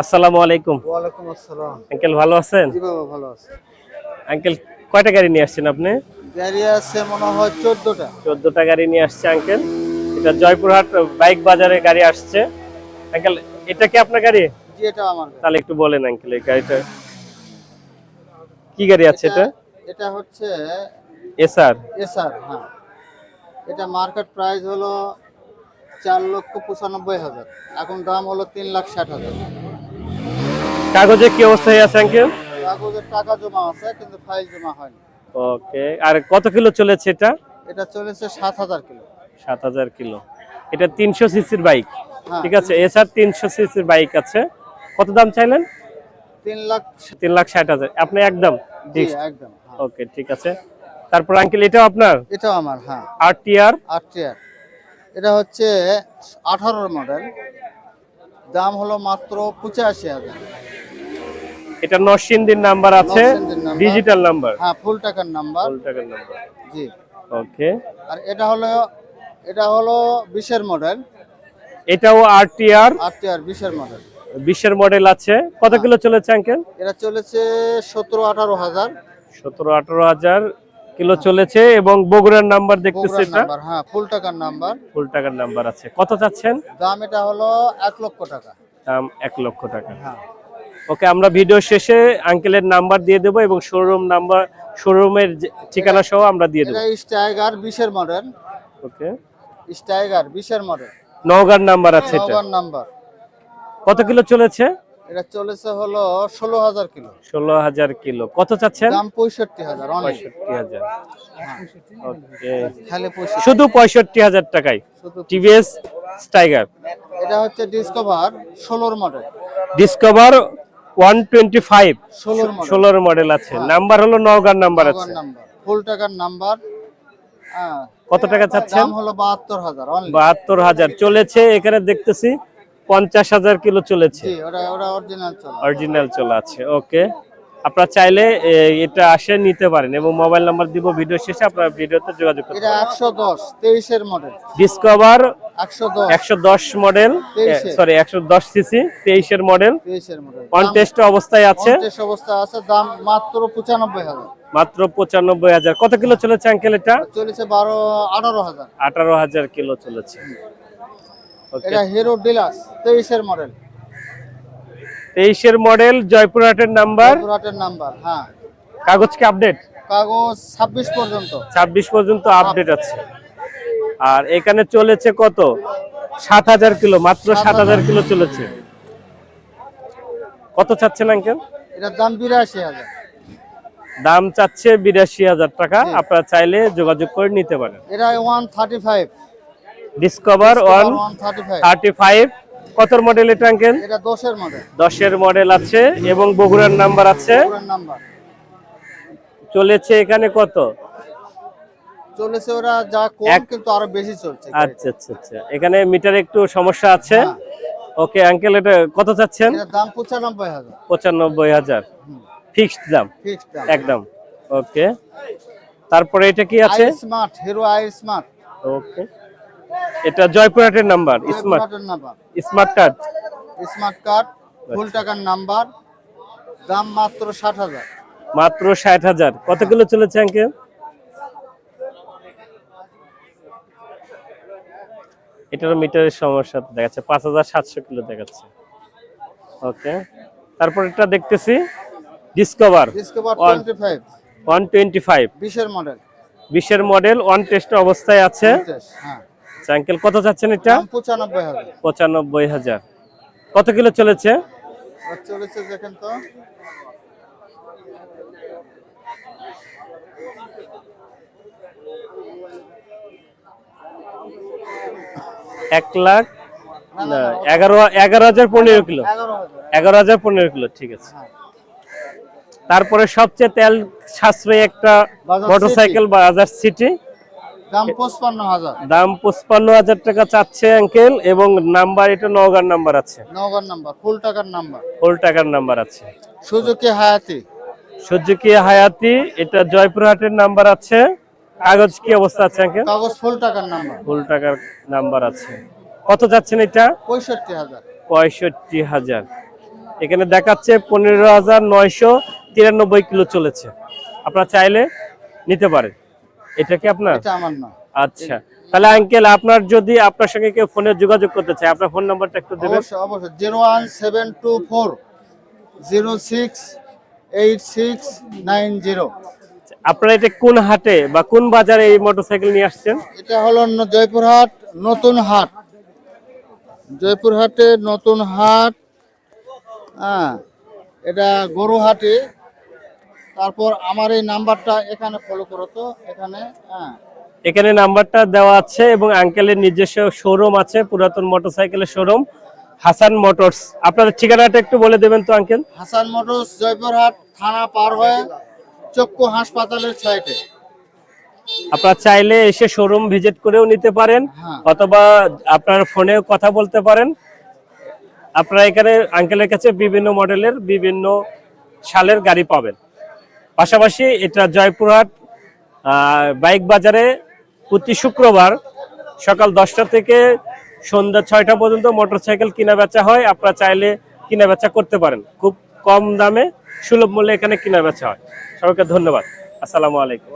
আসসালামু আলাইকুম। ওয়ালাইকুম আসসালাম। আঙ্কেল ভালো আছেন? জি বাবা ভালো আছি। আঙ্কেল কয়টা গাড়ি নিয়ে আসছেন আপনি? গাড়ি আছে মনে হয় 14 টা। 14টা গাড়ি নিয়ে আসছে আঙ্কেল। এটা জয়পুরহাট বাইক বাজারে গাড়ি আসছে। আঙ্কেল এটা কি আপনার গাড়ি? জি এটা আমার গাড়ি। তাহলে একটু বলেন আঙ্কেল এই গাড়িটা কি গাড়ি আছে এটা এটা? এটা হচ্ছে এসআর। এসআর, হ্যাঁ। এটা মার্কেট প্রাইস হলো 4,95,000। এখন দাম হলো 3,60,000। কাগজে কি অবস্থায় আছে আঙ্কেল? কাগজের টাকা জমা আছে কিন্তু ফাইল জমা হয়নি। ওকে। আর কত কিলো চলেছে এটা? এটা চলেছে 7,000 কিলো। 7000 কিলো। এটা 300 সিসির বাইক। হ্যাঁ ঠিক আছে, এসআর 300 সিসির বাইক আছে। কত দাম চাইলেন? 3 লাখ। 3,60,000 আপনি একদম জি ফিক্সড। একদম, হ্যাঁ। ওকে ঠিক আছে। তারপর আঙ্কেল এটাও আপনার? এটাও আমার, হ্যাঁ। আরটিআর। আরটিআর। এটা হচ্ছে 18 মডেল। দাম হলো মাত্র 85,000। এটা নরসিংদীর নাম্বার আছে, নরসিংদীর নাম্বার। Digital number. হ্যাঁ, ফুল টাকার নাম্বার। ফুল টাকার নাম্বার। জি। ওকে। আর এটা হলো 20 এর মডেল। এটাও আরটিআর আরটিআর 20 এর মডেল। 20 এর মডেল আছে। কত হ্যাঁ। কিলো চলেছে আঙ্কেল? এটা চলেছে 17-18 হাজার। 17-18 হাজার কিলো হ্যাঁ। চলেছে এবং বগুড়ার নাম্বার দেখতেছি বগুড়ার এটা। নাম্বার, হ্যাঁ, ফুল টাকার নাম্বার। ফুল টাকার নাম্বার আছে। কত চাচ্ছেন? দাম এটা হলো 1 লক্ষ টাকা। দাম 1 লক্ষ টাকা। হ্যাঁ। ওকে, আমরা ভিডিও শেষে আঙ্কেলের নাম্বার দিয়ে দেবো এবং শোরুম নাম্বার, শোরুমের ঠিকানা সহ আমরা দিয়ে দেবো। এটা স্টাইগার 20 এর মডেল। ওকে। স্টাইগার 20 এর মডেল। নওগাঁর নাম্বার আছে এটা। নগর নাম্বার। কত কিলো চলেছে? এটা চলেছে হলো 16,000 কিলো। 16,000 কিলো। কত চাচ্ছেন? দাম 65,000 অনলি। 65,000। হ্যাঁ, ওকে। খালি 65। শুধু 65,000 টাকায় শুধু টিভিএস টাইগার। এটা হচ্ছে discover 16 model. Discover 125 16 model. 16 model আছে। হ্যাঁ। নাম্বার হলো নওগাঁর নাম্বার নগর আছে। নাম্বার, ফুল টাকার নাম্বার। হ্যাঁ। কত টাকা চাচ্ছেন? দাম হলো 72,000 অনলি। 72,000 চলেছে। এখানে দেখতেছি 50,000 কিলো চলেছে। জি, ওটা ওটা অরিজিনাল চলে। অরিজিনাল চলে আছে। ওকে, আপনারা চাইলে এটা আসে নিতে পারেন এবং মোবাইল নাম্বার দিব ভিডিও শেষে, আপনারা ভিডিওতে যোগাযোগ করতে এটা পারেন। 110 23 এর মডেল। ডিসকভার 110 110 মডেল, 23 এর। সরি 110 সিসি 23 এর মডেল। 23 এর মডেল। অন টেস্ট অবস্থায় আছে। টেস্ট অবস্থা আছে। দাম মাত্র 95,000। মাত্র 95,000। কত কিলো চলেছে আঙ্কেল এটা? চলেছে 18,000। 18,000 কিলো চলেছে। ওকে। এটা হিরো ডিলাক্স 23 এর মডেল। 23 এর মডেল, জয়পুরহাটের নাম্বার। জয়পুরহাটের নাম্বার, হ্যাঁ। কাগজ কি আপডেট? কাগজ 26 পর্যন্ত। 26 পর্যন্ত আপডেট আছে। আর এখানে চলেছে কত? 7,000 কিলো। মাত্র 7,000 কিলো চলেছে। কত চাচ্ছেন আঙ্কেল? এটার দাম 82,000। দাম চাচ্ছে 82,000 টাকা। আপনারা চাইলে যোগাযোগ করে নিতে পারেন। এটা 135। ডিসকভার 135। 135। কতর মডেল এটা আঙ্কেল? এটা 10 এর মডেল। 10 এর মডেল আছে এবং বগুড়ার নাম্বার আছে। পুরান নাম্বার। চলেছে এখানে কত? চলেছে ওরা যা কম কিন্তু আরো বেশি চলছে। আচ্ছা আচ্ছা আচ্ছা, এখানে মিটারে একটু সমস্যা আছে। হ্যাঁ। ওকে আঙ্কেল, এটা কত চাচ্ছেন? এটার দাম 95,000। 95,000 ফিক্সড দাম ফিক্সড দাম একদম। ওকে। তারপরে এটা কি আছে? Smart, hero I smart. Okay, এটা জয়পুরহাটের নাম্বার। স্মার্ট জয়পুরহাটের number. Smart card. Smart card, full টাকার নাম্বার। দাম মাত্র 60,000। মাত্র 60,000। কত কিলো চলেছে আঙ্কেল? এটারও মিটারের সমস্যা দেখাচ্ছে, 5,700 কিলো দেখাচ্ছে। ওকে। তারপর এটা দেখতেছি ডিসকভার ডিসকভার 25। 125 20 এর মডেল। 20 এর মডেল, অন টেস্ট অবস্থায় আছে। হ্যাঁ। আচ্ছা আঙ্কেল, কত চাচ্ছেন এটা? দাম 95,000। 95,000। কত কিলো চলেছে? চলেছে দেখেন তো। এক লাখ না না না, 11,015 কিলো। 11,000। 11,015 কিলো, ঠিক আছে। হ্যাঁ। তারপরে সবচেয়ে তেল সাশ্রয়ী একটা বাজাজ মোটরসাইকেল বাজাজ সিটি। দাম 55,000। দাম 55,000 টাকা চাচ্ছে আঙ্কেল এবং নাম্বার এটা নওগাঁর নাম্বার আছে। নগর নাম্বার, ফুল টাকার নাম্বার। ফুল টাকার নাম্বার আছে। সুজুকি হায়াতি। সুজুকি হায়াতি, এটা জয়পুরহাটের নাম্বার আছে। কাগজ কি অবস্থা আছে আঙ্কেল? কাগজ ফুল টাকার নাম্বার। ফুল টাকার নাম্বার আছে। কত যাচ্ছেন এটা? 65,000। 65,000। এখানে দেখাচ্ছে 15,993 কিলো চলেছে। আপনারা চাইলে নিতে পারেন। এটা কি আপনার? এটা আমার না। আচ্ছা, তাহলে আঙ্কেল আপনার যদি আপনার সঙ্গে কেউ ফোনে যোগাযোগ করতে চায়, আপনার ফোন নাম্বারটা একটু দেবেন। অবশ্যই অবশ্যই 01724 068690। আপনারা এটা কোন হাটে বা কোন বাজারে এই মোটরসাইকেল নিয়ে আসছেন? এটা হলো জয়পুরহাট নতুন হাট, জয়পুরহাটে নতুন হাট। হ্যাঁ, এটা গরুহাটে। তারপর আমার এই নাম্বারটা এখানে ফলো করো তো এখানে। হ্যাঁ, এখানে নাম্বারটা দেওয়া আছে এবং আঙ্কেলের নিজস্ব শোরুম আছে, পুরাতন মোটরসাইকেলের শোরুম হাসান মোটরস। আপনাদের ঠিকানাটা একটু বলে দেবেন তো আঙ্কেল। হাসান মোটরস জয়পুরহাট থানা পার হয়ে চক্ষু হাসপাতালের সাইডে। আপনারা চাইলে এসে শোরুম ভিজিট করেও নিতে পারেন, হ্যাঁ। অথবা আপনার ফোনেও কথা বলতে পারেন। আপনারা এখানে আঙ্কেলের কাছে বিভিন্ন মডেলের বিভিন্ন সালের গাড়ি পাবেন। পাশাপাশি এটা জয়পুরহাট বাইক বাজারে প্রতি শুক্রবার সকাল 10টা থেকে সন্ধ্যা 6টা পর্যন্ত মোটরসাইকেল কিনা বেচা হয়। আপনারা চাইলে কিনা বেচা করতে পারেন, খুব কম দামে সুলভ মূল্যে এখানে কিনা বেচা হয়। সবাইকে ধন্যবাদ। আসসালামু আলাইকুম।